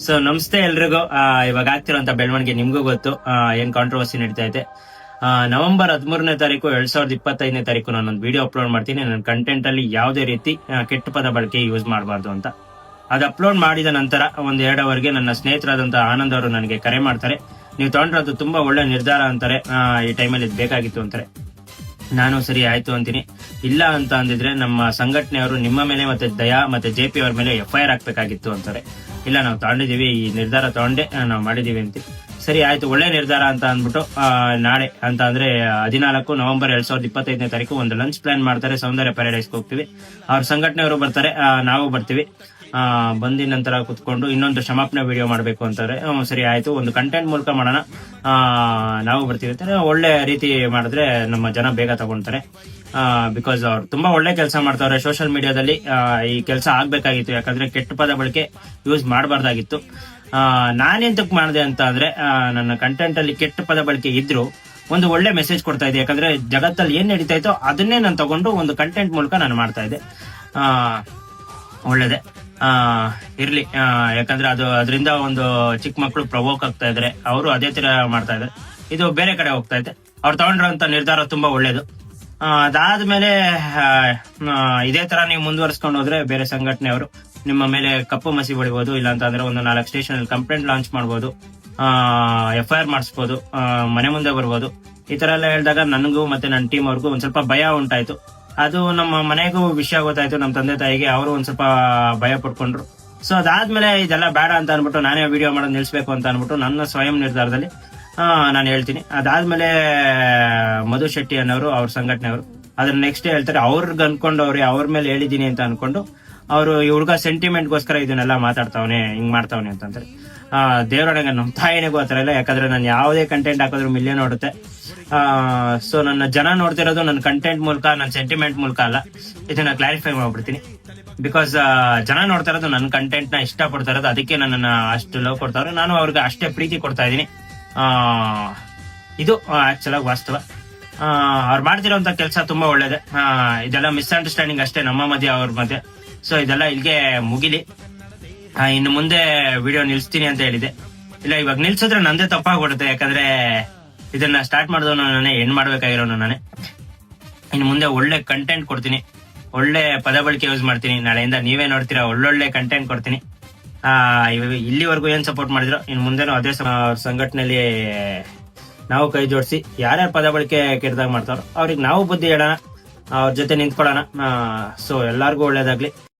So ನಮಸ್ತೆ ಎಲ್ರಿಗೂ. ಇವಾಗ ಆಗ್ತಿರೋಂತ ಬೆಳವಣಿಗೆ ನಿಮ್ಗೂ ಗೊತ್ತು. ಏನ್ ಕಾಂಟ್ರವರ್ಸಿ ನಡೀತಾ ಇದೆ. ನವೆಂಬರ್ 13ನೇ ತಾರೀಕು 2025ನೇ ತಾರೀಕು ನಾನೊಂದು ವಿಡಿಯೋ ಅಪ್ಲೋಡ್ ಮಾಡ್ತೀನಿ. ನನ್ನ ಕಂಟೆಂಟ್ ಅಲ್ಲಿ ಯಾವುದೇ ರೀತಿ ಕೆಟ್ಟ ಪದ ಬಳಕೆ ಯೂಸ್ ಮಾಡಬಾರ್ದು ಅಂತ. ಅದು ಅಪ್ಲೋಡ್ ಮಾಡಿದ ನಂತರ ಒಂದ್ 2 ಅವರ್ಗೆ ನನ್ನ ಸ್ನೇಹಿತರಾದಂತ ಆನಂದ್ ಅವರು ನನಗೆ ಕರೆ ಮಾಡ್ತಾರೆ. ನೀವು ತಗೊಂಡ್ರದು ತುಂಬಾ ಒಳ್ಳೆ ನಿರ್ಧಾರ ಅಂತಾರೆ. ಈ ಟೈಮಲ್ಲಿ ಇದು ಬೇಕಾಗಿತ್ತು ಅಂತಾರೆ. ನಾನು ಸರಿ ಆಯ್ತು ಅಂತೀನಿ. ಇಲ್ಲ ಅಂತ ಅಂದಿದ್ರೆ ನಮ್ಮ ಸಂಘಟನೆಯವರು ನಿಮ್ಮ ಮೇಲೆ ಮತ್ತೆ ದಯಾ ಮತ್ತೆ JP ಅವ್ರ ಮೇಲೆ FIR ಹಾಕ್ಬೇಕಾಗಿತ್ತು ಅಂತಾರೆ. ಇಲ್ಲ, ನಾವು ತಗೊಂಡಿದೀವಿ, ಈ ನಿರ್ಧಾರ ತಗೊಂಡೆ ನಾವು ಮಾಡಿದೀವಿ ಅಂತ. ಸರಿ ಆಯ್ತು, ಒಳ್ಳೆ ನಿರ್ಧಾರ ಅಂತ ಅಂದ್ಬಿಟ್ಟು ನಾಳೆ ಅಂತ ಅಂದ್ರೆ 14 ನವೆಂಬರ್ 2025ನೇ ತಾರೀಕು ಒಂದು ಲಂಚ್ ಪ್ಲಾನ್ ಮಾಡ್ತಾರೆ. ಸೌಂದರ್ಯ ಪ್ಯಾರಡೈಸ್ಗೆ ಹೋಗ್ತೀವಿ. ಅವ್ರ ಸಂಘಟನೆಯವರು ಬರ್ತಾರೆ, ನಾವು ಬರ್ತೀವಿ. ಬಂದಿದ ನಂತರ ಕುತ್ಕೊಂಡು ಇನ್ನೊಂದು ಕ್ಷಮಾಪಣೆ ವಿಡಿಯೋ ಮಾಡ್ಬೇಕು ಅಂತಾರೆ. ಸರಿ ಆಯ್ತು, ಒಂದು ಕಂಟೆಂಟ್ ಮೂಲಕ ಮಾಡೋಣ, ನಾವು ಬರ್ತೀವಿ ಅಂತಾರೆ. ಒಳ್ಳೆ ರೀತಿ ಮಾಡಿದ್ರೆ ನಮ್ಮ ಜನ ಬೇಗ ತಗೊಂತಾರೆ. ಬಿಕಾಸ್ ಅವ್ರು ತುಂಬಾ ಒಳ್ಳೆ ಕೆಲಸ ಮಾಡ್ತಾವ್ರೆ ಸೋಷಿಯಲ್ ಮೀಡಿಯಾದಲ್ಲಿ. ಈ ಕೆಲಸ ಆಗ್ಬೇಕಾಗಿತ್ತು, ಯಾಕಂದ್ರೆ ಕೆಟ್ಟ ಪದ ಬಳಕೆ ಯೂಸ್ ಮಾಡಬಾರ್ದಾಗಿತ್ತು. ನಾನೆಂತಕ್ ಮಾಡಿದೆ ಅಂತ ಅಂದ್ರೆ, ನನ್ನ ಕಂಟೆಂಟ್ ಅಲ್ಲಿ ಕೆಟ್ಟ ಪದ ಬಳಕೆ ಇದ್ರು ಒಂದು ಒಳ್ಳೆ ಮೆಸೇಜ್ ಕೊಡ್ತಾ ಇದೆ. ಯಾಕಂದ್ರೆ ಜಗತ್ತಲ್ಲಿ ಏನ್ ನಡೀತಾ ಇತ್ತೋ ಅದನ್ನೇ ನಾನು ತಗೊಂಡು ಒಂದು ಕಂಟೆಂಟ್ ಮೂಲಕ ನಾನು ಮಾಡ್ತಾ ಇದ್ದೆ. ಒಳ್ಳೇದೆ ಇರ್ಲಿ. ಯಾಕಂದ್ರೆ ಅದರಿಂದ ಒಂದು ಚಿಕ್ಕ ಮಕ್ಕಳು ಪ್ರವೋಕ್ ಆಗ್ತಾ ಇದ್ರೆ, ಅವರು ಅದೇ ತರ ಮಾಡ್ತಾ ಇದ್ದಾರೆ. ಇದು ಬೇರೆ ಕಡೆ ಹೋಗ್ತಾ ಇದೆ. ಅವ್ರು ತಗೊಂಡಿರೋಂತ ನಿರ್ಧಾರ ತುಂಬಾ ಒಳ್ಳೇದು. ಅದಾದ್ಮೇಲೆ ಇದೇ ತರ ನೀವು ಮುಂದುವರ್ಸ್ಕೊಂಡು ಹೋದ್ರೆ ಬೇರೆ ಸಂಘಟನೆಯವರು ನಿಮ್ಮ ಮೇಲೆ ಕಪ್ಪು ಮಸಿ ಹೊಡಿಬಹುದು. ಇಲ್ಲ ಅಂತ ಅಂದ್ರೆ ಒಂದು 4 ಸ್ಟೇಷನ್ ಅಲ್ಲಿ ಕಂಪ್ಲೇಂಟ್ ಲಾಂಚ್ ಮಾಡಬಹುದು, FIR ಮಾಡಿಸ್ಬೋದು, ಮನೆ ಮುಂದೆ ಬರ್ಬೋದು. ಈ ತರ ಎಲ್ಲ ಹೇಳಿದಾಗ ನನಗೂ ಮತ್ತೆ ನನ್ನ ಟೀಮ್ ಅವ್ರಿಗೂ ಒಂದ್ ಸ್ವಲ್ಪ ಭಯ ಉಂಟಾಯ್ತು. ಅದು ನಮ್ಮ ಮನೆಗೂ ವಿಷಯ ಗೊತ್ತಾಯ್ತು, ನಮ್ಮ ತಂದೆ ತಾಯಿಗೆ. ಅವರು ಒಂದ್ ಸ್ವಲ್ಪ ಭಯ ಪಡ್ಕೊಂಡ್ರು. ಸೊ ಅದಾದ್ಮೇಲೆ ಇದೆಲ್ಲ ಬೇಡ ಅಂತ ಅನ್ಬಿಟ್ಟು ನಾನೇ ವಿಡಿಯೋ ಮಾಡೋದು ನಿಲ್ಸ್ಬೇಕು ಅಂತ ಅನ್ಬಿಟ್ಟು ನನ್ನ ಸ್ವಯಂ ನಿರ್ಧಾರದಲ್ಲಿ ನಾನು ಹೇಳ್ತೀನಿ. ಅದಾದ್ಮೇಲೆ ಮಧು ಶೆಟ್ಟಿ ಅನ್ನೋರು, ಅವ್ರ ಸಂಘಟನೆಯವರು ಅದ್ರ ನೆಕ್ಸ್ಟ್ ಹೇಳ್ತಾರೆ. ಅವ್ರಿಗೆ ಅನ್ಕೊಂಡು ಅವ್ರ ಮೇಲೆ ಹೇಳಿದೀನಿ ಅಂತ ಅನ್ಕೊಂಡು ಅವರು ಈ ಹುಡುಗ ಸೆಂಟಿಮೆಂಟ್ಗೋಸ್ಕರ ಇದನ್ನೆಲ್ಲ ಮಾತಾಡ್ತಾವನೆ, ಹಿಂಗ್ ಮಾಡ್ತಾವನೆ ಅಂತಂದ್ರೆ ದೇವರೊಳಗೆ ನಮ್ಮ ತಾಯಿನಿಗೂ ಆತರ ಇಲ್ಲ. ಯಾಕಂದ್ರೆ ನಾನು ಯಾವುದೇ ಕಂಟೆಂಟ್ ಹಾಕಿದ್ರು ಮಿಲಿಯನ್ ನೋಡುತ್ತೆ. ಸೊ ನನ್ನ ಜನ ನೋಡ್ತಿರೋದು ನನ್ನ ಕಂಟೆಂಟ್ ಮೂಲಕ, ನನ್ನ ಸೆಂಟಿಮೆಂಟ್ ಮೂಲಕ ಅಲ್ಲ. ಇದನ್ನ ಕ್ಲಾರಿಫೈ ಮಾಡ್ಬಿಡ್ತೀನಿ. ಬಿಕಾಸ್ ಜನ ನೋಡ್ತಾ ಇರೋದು ನನ್ನ ಕಂಟೆಂಟ್ ನ ಇಷ್ಟ ಪಡ್ತಾ ಇರೋದು, ಅದಕ್ಕೆ ನನ್ನನ್ನ ಅಷ್ಟು ಲವ್ ಕೊಡ್ತಾವ್ರೆ. ನಾನು ಅವ್ರಿಗೆ ಅಷ್ಟೇ ಪ್ರೀತಿ ಕೊಡ್ತಾ ಇದೀನಿ. ಇದು ಆಕ್ಚುಲ್ ಆಗಿ ವಾಸ್ತವ. ಅವ್ರು ಮಾಡ್ತಿರೋಂತ ಕೆಲಸ ತುಂಬಾ ಒಳ್ಳೇದೆ. ಇದೆಲ್ಲ ಮಿಸ್ಅಂಡರ್ಸ್ಟ್ಯಾಂಡಿಂಗ್ ಅಷ್ಟೇ ನಮ್ಮ ಮಧ್ಯೆ, ಅವ್ರ ಮಧ್ಯೆ. ಸೊ ಇದೆಲ್ಲ ಇಲ್ಲಿಗೆ ಮುಗಿಲಿ. ಇನ್ನು ಮುಂದೆ ವಿಡಿಯೋ ನಿಲ್ಸ್ತೀನಿ ಅಂತ ಹೇಳಿದೆ. ಇಲ್ಲ, ಇವಾಗ ನಿಲ್ಸಿದ್ರೆ ನಂದೇ ತಪ್ಪಾಗ್ಬಿಡುತ್ತೆ. ಯಾಕಂದ್ರೆ ಇದನ್ನ ಸ್ಟಾರ್ಟ್ ಮಾಡಿದವನು ನಾನೇ, ಏನ್ ಮಾಡ್ಬೇಕಾಗಿರೋನು ನಾನೇ. ಇನ್ನು ಮುಂದೆ ಒಳ್ಳೆ ಕಂಟೆಂಟ್ ಕೊಡ್ತೀನಿ, ಒಳ್ಳೆ ಪದ ಬಳಕೆ ಯೂಸ್ ಮಾಡ್ತೀನಿ. ನಾಳೆಯಿಂದ ನೀವೇ ನೋಡ್ತೀರಾ, ಒಳ್ಳೊಳ್ಳೆ ಕಂಟೆಂಟ್ ಕೊಡ್ತೀನಿ. ಇಲ್ಲಿವರೆಗೂ ಏನ್ ಸಪೋರ್ಟ್ ಮಾಡಿದ್ರು, ಇನ್ನು ಮುಂದೆನೂ ಅದೇ ಸಂಘಟನೆಯಲ್ಲಿ ನಾವು ಕೈ ಜೋಡಿಸಿ ಯಾರ್ಯಾರು ಪದ ಬಳಕೆ ಕೆಟ್ಟದಾಗ ಮಾಡ್ತಾರೋ ಅವ್ರಿಗೆ ನಾವು ಬುದ್ಧಿ ಹೇಳೋಣ, ಅವ್ರ ಜೊತೆ ನಿಂತ್ಕೊಳ್ಳೋಣ. ಸೊ ಎಲ್ಲಾರ್ಗು ಒಳ್ಳೇದಾಗ್ಲಿ.